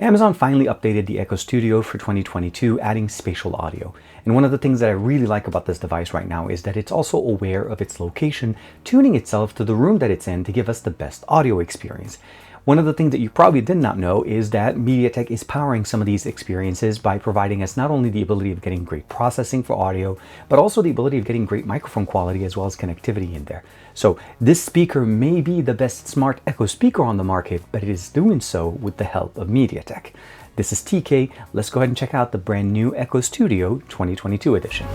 Amazon finally updated the Echo Studio for 2022, adding spatial audio. And one of the things that I really like about this device right now is that it's also aware of its location, tuning itself to the room that it's in to give us the best audio experience. One of the things that you probably did not know is that MediaTek is powering some of these experiences by providing us not only the ability of getting great processing for audio, but also the ability of getting great microphone quality as well as connectivity in there. So this speaker may be the best smart Echo speaker on the market, but it is doing so with the help of MediaTek. This is TK. Let's go ahead and check out the brand new Echo Studio 2022 edition.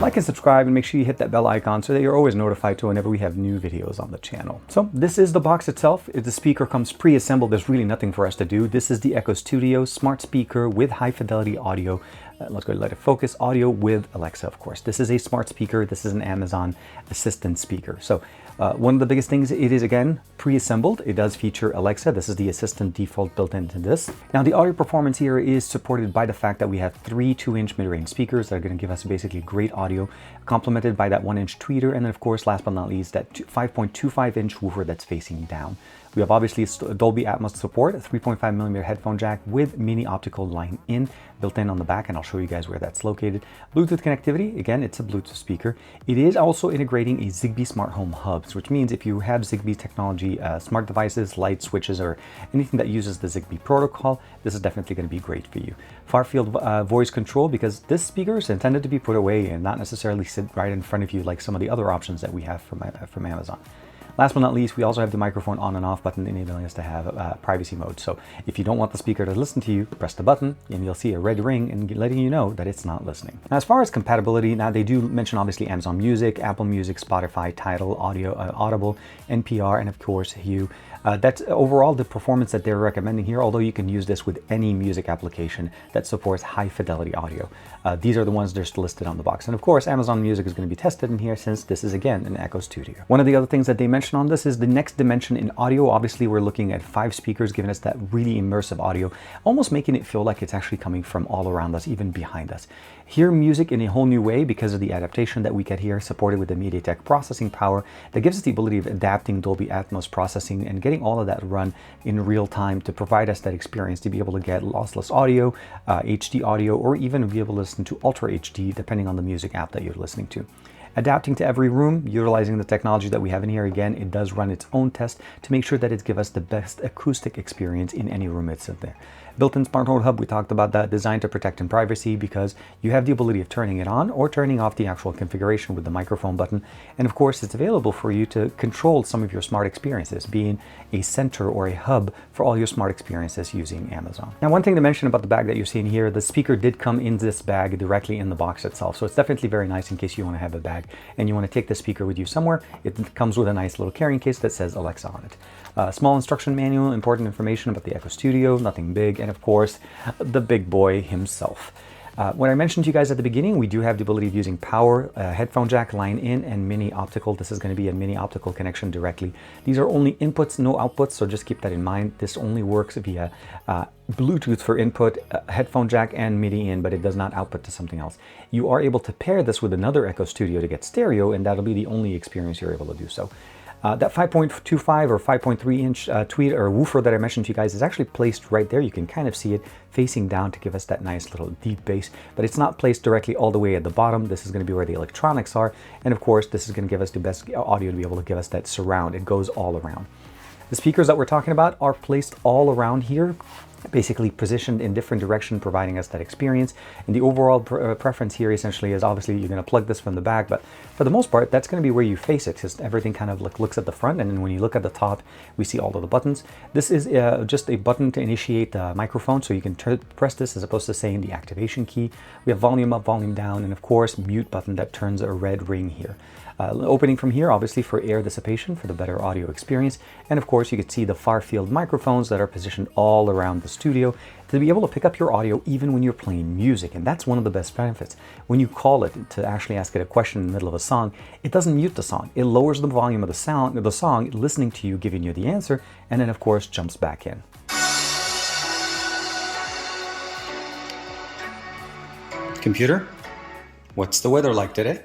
Like and subscribe, and make sure you hit that bell icon so that you're always notified to whenever we have new videos on the channel. So this is the box itself. If the speaker comes pre-assembled, there's really nothing for us to do. This is the Echo Studio smart speaker with high fidelity audio. Let's go ahead and let it focus. Audio with Alexa, of course. This is a smart speaker. This is an Amazon Assistant speaker. So one of the biggest things, it is again pre-assembled. It does feature Alexa. This is the Assistant default built into this. Now the audio performance here is supported by the fact that we have three 2-inch mid-range speakers that are going to give us basically great audio, complemented by that 1-inch tweeter, and then of course, last but not least, that 5.25-inch woofer that's facing down. We have obviously Dolby Atmos support, a 3.5mm headphone jack with mini optical line in built in on the back, and I'll show you guys where that's located. Bluetooth connectivity, again, it's a Bluetooth speaker. It is also integrating a Zigbee smart home hubs, which means if you have Zigbee technology, smart devices, light switches, or anything that uses the Zigbee protocol, this is definitely going to be great for you. Far field voice control, because this speaker is intended to be put away and not necessarily sit right in front of you like some of the other options that we have from Amazon. Last but not least, we also have the microphone on and off button enabling us to have privacy mode. So if you don't want the speaker to listen to you, press the button and you'll see a red ring and letting you know that it's not listening. Now, as far as compatibility, now they do mention obviously Amazon Music, Apple Music, Spotify, Tidal, Audible, NPR, and of course Hue. That's overall the performance that they're recommending here, although you can use this with any music application that supports high fidelity audio. These are the ones that are listed on the box. And of course, Amazon Music is going to be tested in here since this is again an Echo Studio. One of the other things that they mention on this is the next dimension in audio. Obviously, we're looking at 5 speakers giving us that really immersive audio, almost making it feel like it's actually coming from all around us, even behind us. Hear music in a whole new way because of the adaptation that we get here, supported with the MediaTek processing power that gives us the ability of adapting Dolby Atmos processing and getting all of that run in real time to provide us that experience to be able to get lossless audio, HD audio, or even be able to listen to Ultra HD depending on the music app that you're listening to. Adapting to every room, utilizing the technology that we have in here. Again, it does run its own test to make sure that it gives us the best acoustic experience in any room it's in there. Built-in smart mode hub, we talked about that, designed to protect in privacy because you have the ability of turning it on or turning off the actual configuration with the microphone button. And of course, it's available for you to control some of your smart experiences, being a center or a hub for all your smart experiences using Amazon. Now, one thing to mention about the bag that you're seeing here, the speaker did come in this bag directly in the box itself. So it's definitely very nice in case you want to have a bag and you want to take the speaker with you somewhere. It comes with a nice little carrying case that says Alexa on it. Small instruction manual, important information about the Echo Studio, nothing big, and of course, the big boy himself. When I mentioned to you guys at the beginning, we do have the ability of using power, headphone jack, line in, and mini optical. This is going to be a mini optical connection directly. These are only inputs, no outputs, so just keep that in mind. This only works via Bluetooth for input, headphone jack, and MIDI in, but it does not output to something else. You are able to pair this with another Echo Studio to get stereo, and that'll be the only experience you're able to do so. That 5.25 or 5.3-inch tweeter or woofer that I mentioned to you guys is actually placed right there. You can kind of see it facing down to give us that nice little deep bass, but it's not placed directly all the way at the bottom. This is going to be where the electronics are. And of course, this is going to give us the best audio to be able to give us that surround. It goes all around. The speakers that we're talking about are placed all around here, basically positioned in different direction, providing us that experience. And the overall preference here essentially is obviously you're going to plug this from the back, but for the most part, that's going to be where you face it, because everything kind of like looks at the front, and then when you look at the top, we see all of the buttons. This is just a button to initiate the microphone, so you can press this as opposed to saying the activation key. We have volume up, volume down, and of course, mute button that turns a red ring here. Opening from here, obviously for air dissipation for the better audio experience. And of course, you can see the far field microphones that are positioned all around the studio to be able to pick up your audio even when you're playing music. And that's one of the best benefits. When you call it to actually ask it a question in the middle of a song, it doesn't mute the song. It lowers the volume of the song, listening to you, giving you the answer, and then of course jumps back in. Computer, what's the weather like today?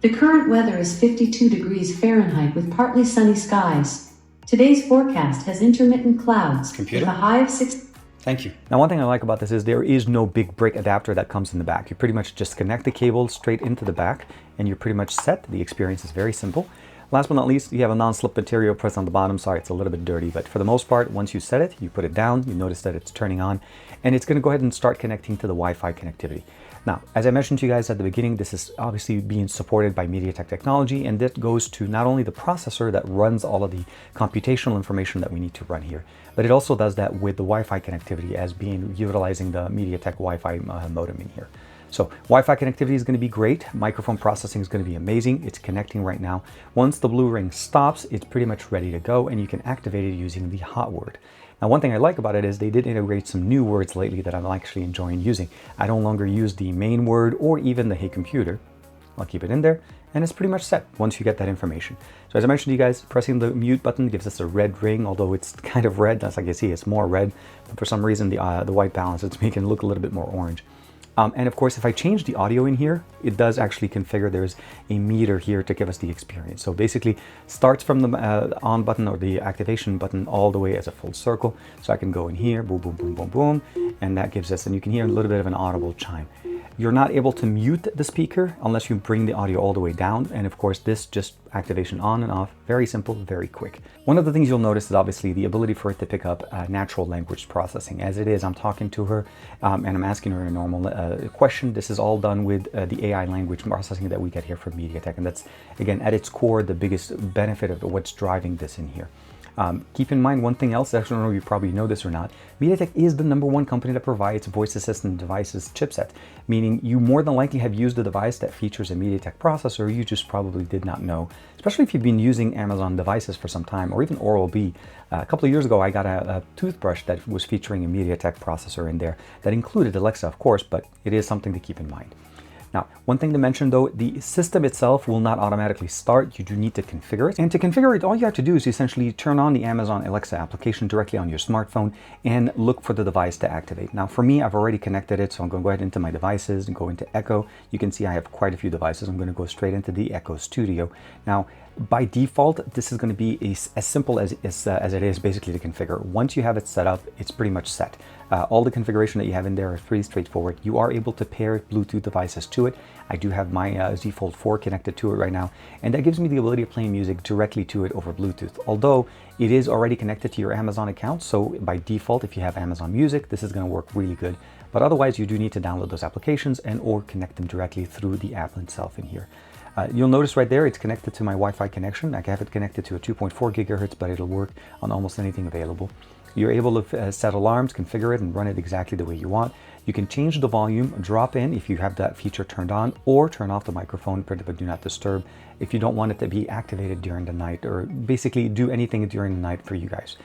The current weather is 52 degrees Fahrenheit with partly sunny skies. Today's forecast has intermittent clouds Computer? with a high of 6. Thank you. Now, one thing I like about this is there is no big brick adapter that comes in the back. You pretty much just connect the cable straight into the back and you're pretty much set. The experience is very simple. Last but not least, you have a non-slip material press on the bottom. Sorry, it's a little bit dirty, but for the most part, once you set it, you put it down, you notice that it's turning on, and it's going to go ahead and start connecting to the Wi-Fi connectivity. Now, as I mentioned to you guys at the beginning, this is obviously being supported by MediaTek technology, and that goes to not only the processor that runs all of the computational information that we need to run here, but it also does that with the Wi-Fi connectivity as being utilizing the MediaTek Wi-Fi modem in here. So Wi-Fi connectivity is going to be great. Microphone processing is going to be amazing. It's connecting right now. Once the blue ring stops, it's pretty much ready to go, and you can activate it using the hot word. Now, one thing I like about it is they did integrate some new words lately that I'm actually enjoying using. I no longer use the main word or even the hey computer. I'll keep it in there, and it's pretty much set once you get that information. So as I mentioned to you guys, pressing the mute button gives us a red ring, although it's kind of red. That's like you see, it's more red, but for some reason the white balance, it's making it look a little bit more orange. And of course, if I change the audio in here, it does actually configure. There's a meter here to give us the experience. So basically starts from the on button or the activation button all the way as a full circle. So I can go in here, boom, boom, boom, boom, boom, and that gives us, and you can hear a little bit of an audible chime. You're not able to mute the speaker unless you bring the audio all the way down. And of course, this just activation on and off, very simple, very quick. One of the things you'll notice is obviously the ability for it to pick up natural language processing. As it is, I'm talking to her and I'm asking her a normal question. This is all done with the AI language processing that we get here from MediaTek. And that's, again, at its core, the biggest benefit of what's driving this in here. Keep in mind one thing else, I don't know if you probably know this or not, MediaTek is the #1 company that provides voice assistant devices chipset, meaning you more than likely have used a device that features a MediaTek processor, you just probably did not know, especially if you've been using Amazon devices for some time, or even Oral-B. A couple of years ago, I got a toothbrush that was featuring a MediaTek processor in there that included Alexa, of course, but it is something to keep in mind. Now, one thing to mention though, the system itself will not automatically start. You do need to configure it. And to configure it, all you have to do is essentially turn on the Amazon Alexa application directly on your smartphone and look for the device to activate. Now, for me, I've already connected it, so I'm going to go ahead into my devices and go into Echo. You can see I have quite a few devices. I'm going to go straight into the Echo Studio. Now, by default, this is going to be as simple as it is basically to configure. Once you have it set up, it's pretty much set. All the configuration that you have in there are pretty straightforward. You are able to pair Bluetooth devices to it. I do have my Z Fold 4 connected to it right now, and that gives me the ability of playing music directly to it over Bluetooth. Although it is already connected to your Amazon account, so by default, if you have Amazon Music, this is going to work really good. But otherwise, you do need to download those applications and or connect them directly through the app itself in here. You'll notice right there, it's connected to my Wi-Fi connection. I have it connected to a 2.4 gigahertz, but it'll work on almost anything available. You're able to set alarms, configure it, and run it exactly the way you want. You can change the volume, drop in if you have that feature turned on, or turn off the microphone, put it do not disturb if you don't want it to be activated during the night, or basically do anything during the night for you guys.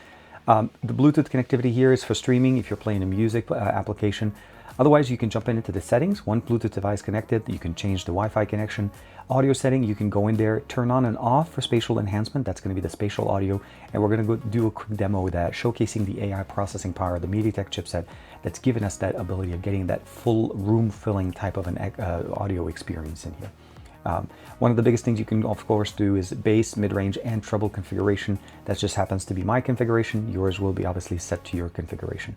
The Bluetooth connectivity here is for streaming if you're playing a music application. Otherwise, you can jump into the settings. One Bluetooth device connected, you can change the Wi-Fi connection. Audio setting, you can go in there, turn on and off for spatial enhancement. That's going to be the spatial audio. And we're going to go do a quick demo with that, showcasing the AI processing power of the MediaTek chipset that's given us that ability of getting that full room-filling type of an audio experience in here. One of the biggest things you can, of course, do is bass, mid-range, and treble configuration. That just happens to be my configuration. Yours will be obviously set to your configuration.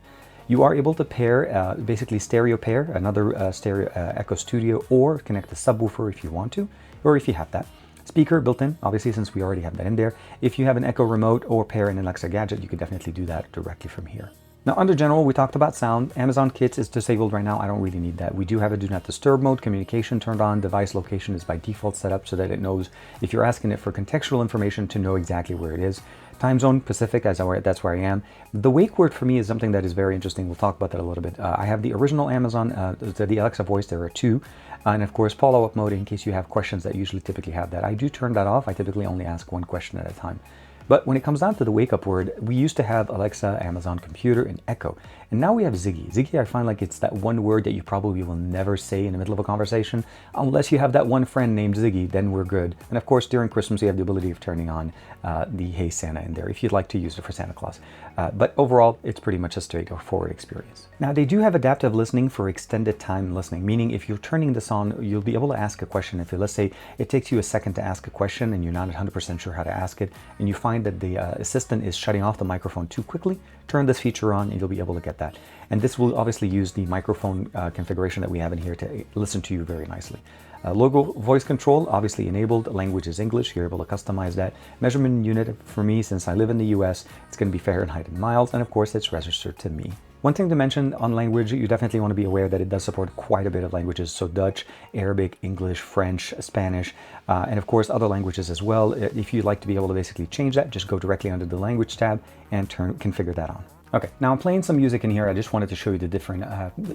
You are able to pair, basically stereo pair, another stereo Echo Studio, or connect the subwoofer if you want to, or if you have that. Speaker built in, obviously, since we already have that in there. If you have an Echo remote or pair an Alexa gadget, you can definitely do that directly from here. Now, under general, we talked about sound. Amazon Kids is disabled right now. I don't really need that. We do have a do not disturb mode, communication turned on, device location is by default set up so that it knows if you're asking it for contextual information to know exactly where it is. Time zone, Pacific, that's where I am. The wake word for me is something that is very interesting. We'll talk about that a little bit. I have the original Amazon, the Alexa voice, there are two. And of course, follow-up mode in case you have questions that usually typically have that. I do turn that off. I typically only ask one question at a time. But when it comes down to the wake-up word, we used to have Alexa, Amazon Computer, and Echo. And now we have Ziggy. Ziggy, I find like it's that one word that you probably will never say in the middle of a conversation, unless you have that one friend named Ziggy, then we're good. And of course, during Christmas, you have the ability of turning on the Hey Santa in there if you'd like to use it for Santa Claus. But overall, it's pretty much a straightforward experience. Now, they do have adaptive listening for extended time listening, meaning if you're turning this on, you'll be able to ask a question. If, let's say, it takes you a second to ask a question and you're not 100% sure how to ask it, and you find that the assistant is shutting off the microphone too quickly, turn this feature on and you'll be able to get that. And this will obviously use the microphone configuration that we have in here to listen to you very nicely. Logo voice control, obviously enabled. Language is English. You're able to customize that. Measurement unit, for me, since I live in the US, it's going to be Fahrenheit and miles. And of course, it's registered to me. One thing to mention on language, you definitely want to be aware that it does support quite a bit of languages. So Dutch, Arabic, English, French, Spanish, and of course other languages as well. If you'd like to be able to basically change that, just go directly under the language tab and configure that on. Okay, now I'm playing some music in here. I just wanted to show you the different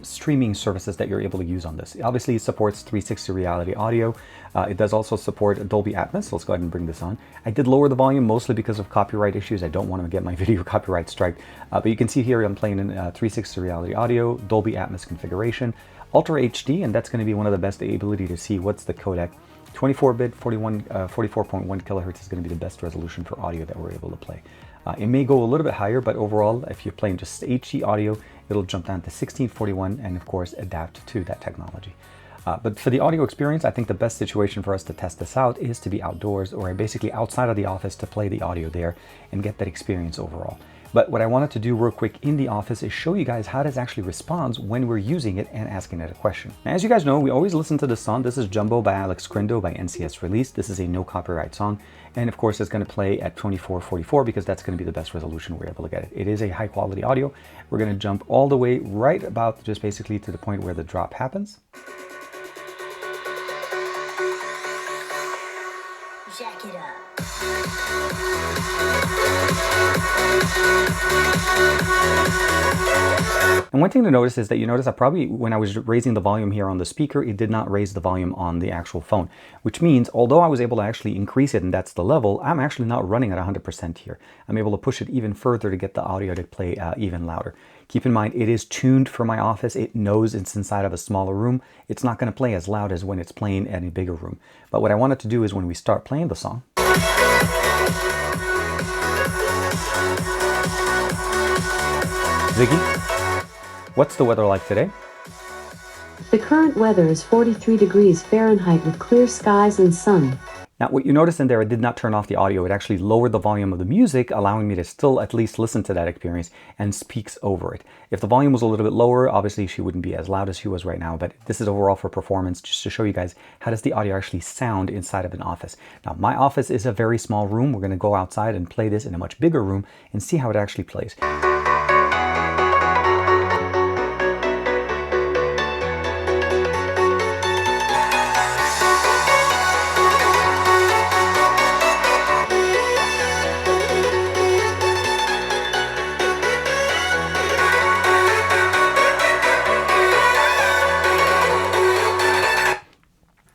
streaming services that you're able to use on this. Obviously, it supports 360 reality audio. It does also support Dolby Atmos. So let's go ahead and bring this on. I did lower the volume mostly because of copyright issues. I don't want to get my video copyright strike. But you can see here I'm playing in 360 reality audio, Dolby Atmos configuration, Ultra HD, and that's going to be one of the best, the ability to see what's the codec. 24-bit, 44.1 kilohertz is going to be the best resolution for audio that we're able to play. It may go a little bit higher, but overall, if you're playing just HD audio, it'll jump down to 1641 and of course adapt to that technology. But for the audio experience, I think the best situation for us to test this out is to be outdoors or basically outside of the office to play the audio there and get that experience overall. But what I wanted to do real quick in the office is show you guys how this actually responds when we're using it and asking it a question. Now, as you guys know, we always listen to this song. This is Jumbo by Alex Crindo by NCS Release. This is a no copyright song. And of course, it's going to play at 2444 because that's going to be the best resolution we're able to get it. It is a high quality audio. We're going to jump all the way right about just basically to the point where the drop happens. Jack it up. And one thing to notice is that you notice that probably when I was raising the volume here on the speaker, it did not raise the volume on the actual phone, which means although I was able to actually increase it and that's the level, I'm actually not running at 100% here. I'm able to push it even further to get the audio to play even louder. Keep in mind, it is tuned for my office. It knows it's inside of a smaller room. It's not going to play as loud as when it's playing in a bigger room. But what I wanted to do is when we start playing the song, Ziggy, what's the weather like today? The current weather is 43 degrees Fahrenheit with clear skies and sun. Now, what you notice in there, it did not turn off the audio. It actually lowered the volume of the music, allowing me to still at least listen to that experience and speaks over it. If the volume was a little bit lower, obviously she wouldn't be as loud as she was right now, but this is overall for performance, just to show you guys how does the audio actually sound inside of an office. Now, my office is a very small room. We're going to go outside and play this in a much bigger room and see how it actually plays.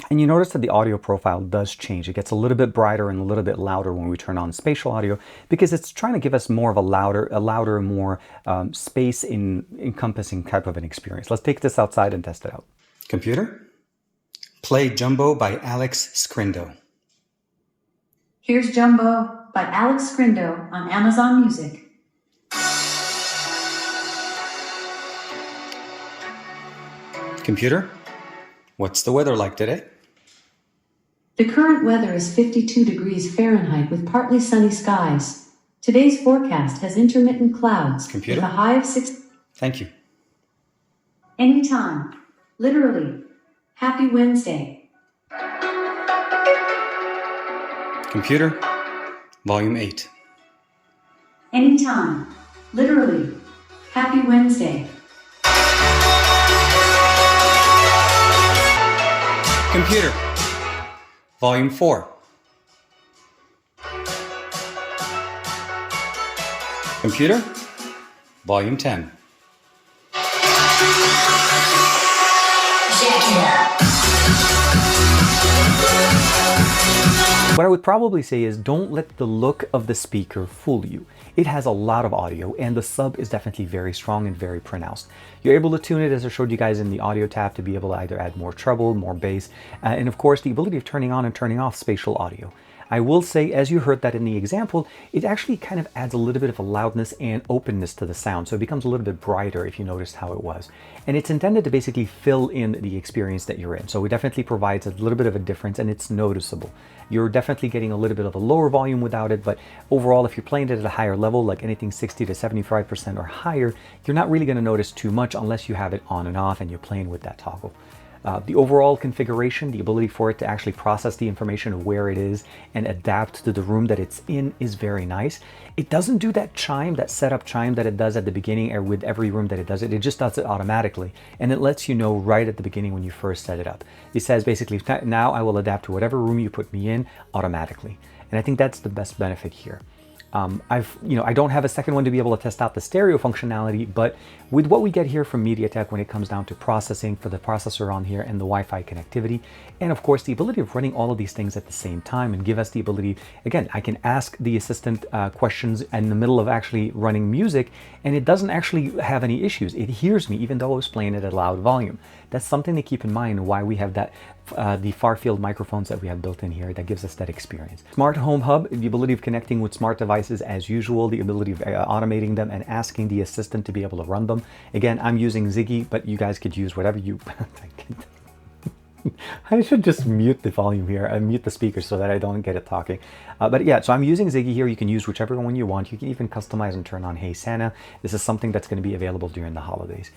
And you notice that the audio profile does change. It gets a little bit brighter and a little bit louder when we turn on spatial audio because it's trying to give us more of a louder, more space encompassing type of an experience. Let's take this outside and test it out. Computer, play Jumbo by Alex Crindo. Here's Jumbo by Alex Crindo on Amazon Music. Computer, what's the weather like today? The current weather is 52 degrees Fahrenheit with partly sunny skies. Today's forecast has intermittent clouds. Computer? With a high of 6. Thank you. Anytime. Literally. Happy Wednesday. Computer, volume 8. Anytime. Literally. Happy Wednesday. Computer, volume 4. Computer, volume 10. What I would probably say is don't let the look of the speaker fool you. it has a lot of audio, and the sub is definitely very strong and very pronounced. You're able to tune it, as I showed you guys in the audio tab, to be able to either add more treble, more bass, and of course the ability of turning on and turning off spatial audio. I will say, as you heard that in the example, it actually kind of adds a little bit of a loudness and openness to the sound. So it becomes a little bit brighter if you noticed how it was. And it's intended to basically fill in the experience that you're in. So it definitely provides a little bit of a difference, and it's noticeable. You're definitely getting a little bit of a lower volume without it, but overall, if you're playing it at a higher level, like anything 60 to 75% or higher, you're not really going to notice too much unless you have it on and off and you're playing with that toggle. The overall configuration, the ability for it to actually process the information of where it is and adapt to the room that it's in, is very nice. It doesn't do that chime, that setup chime that it does at the beginning, or with every room that it does it. It just does it automatically. And it lets you know right at the beginning when you first set it up. It says basically, now I will adapt to whatever room you put me in automatically. And I think that's the best benefit here. I don't have a second one to be able to test out the stereo functionality, but with what we get here from MediaTek when it comes down to processing for the processor on here and the Wi-Fi connectivity, and of course the ability of running all of these things at the same time and give us the ability, again, I can ask the assistant questions in the middle of actually running music, and it doesn't actually have any issues. It hears me even though I was playing it at a loud volume. That's something to keep in mind why we have that the far field microphones that we have built in here that gives us that experience. Smart Home Hub, the ability of connecting with smart devices as usual, the ability of automating them and asking the assistant to be able to run them. Again, I'm using Ziggy, but you guys could use whatever you... I should just mute the volume here and mute the speaker so that I don't get it talking. But yeah, so I'm using Ziggy here. You can use whichever one you want. You can even customize and turn on Hey Santa. This is something that's going to be available during the holidays.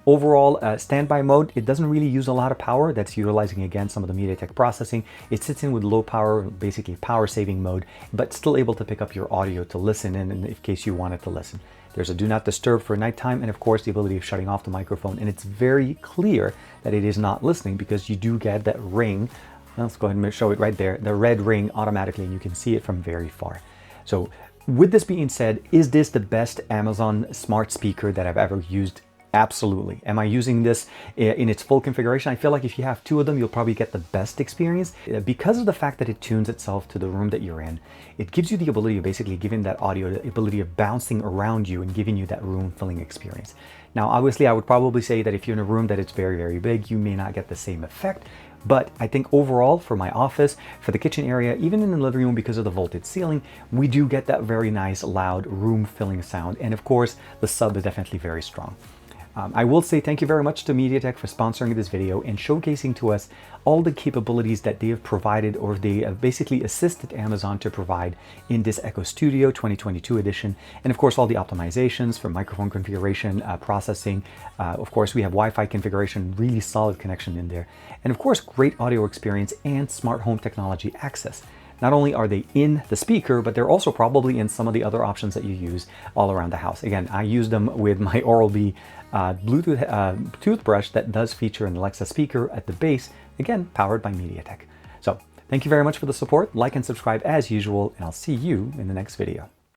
Overall, standby mode, it doesn't really use a lot of power. That's utilizing, again, some of the MediaTek processing. It sits in with low power, basically power saving mode, but still able to pick up your audio to listen in case you wanted to listen. There's a do not disturb for nighttime, and of course the ability of shutting off the microphone, and it's very clear that it is not listening because you do get that ring. Let's go ahead and show it right there, the red ring automatically, and you can see it from very far. So with this being said, is this the best Amazon smart speaker that I've ever used? Absolutely. Am I using this in its full configuration? I feel like if you have two of them, you'll probably get the best experience. Because of the fact that it tunes itself to the room that you're in, it gives you the ability of basically giving that audio, the ability of bouncing around you and giving you that room filling experience. Now, obviously, I would probably say that if you're in a room that it's very, very big, you may not get the same effect. But I think overall, for my office, for the kitchen area, even in the living room, because of the vaulted ceiling, we do get that very nice, loud, room-filling sound. And of course, the sub is definitely very strong. I will say thank you very much to MediaTek for sponsoring this video and showcasing to us all the capabilities that they have provided, or they have basically assisted Amazon to provide in this Echo Studio 2022 edition. And of course, all the optimizations for microphone configuration, processing. Of course, we have Wi-Fi configuration, really solid connection in there. And of course, great audio experience and smart home technology access. Not only are they in the speaker, but they're also probably in some of the other options that you use all around the house. Again, I use them with my Oral-B Bluetooth toothbrush that does feature an Alexa speaker at the base, again, powered by MediaTek. So thank you very much for the support. Like and subscribe as usual, and I'll see you in the next video.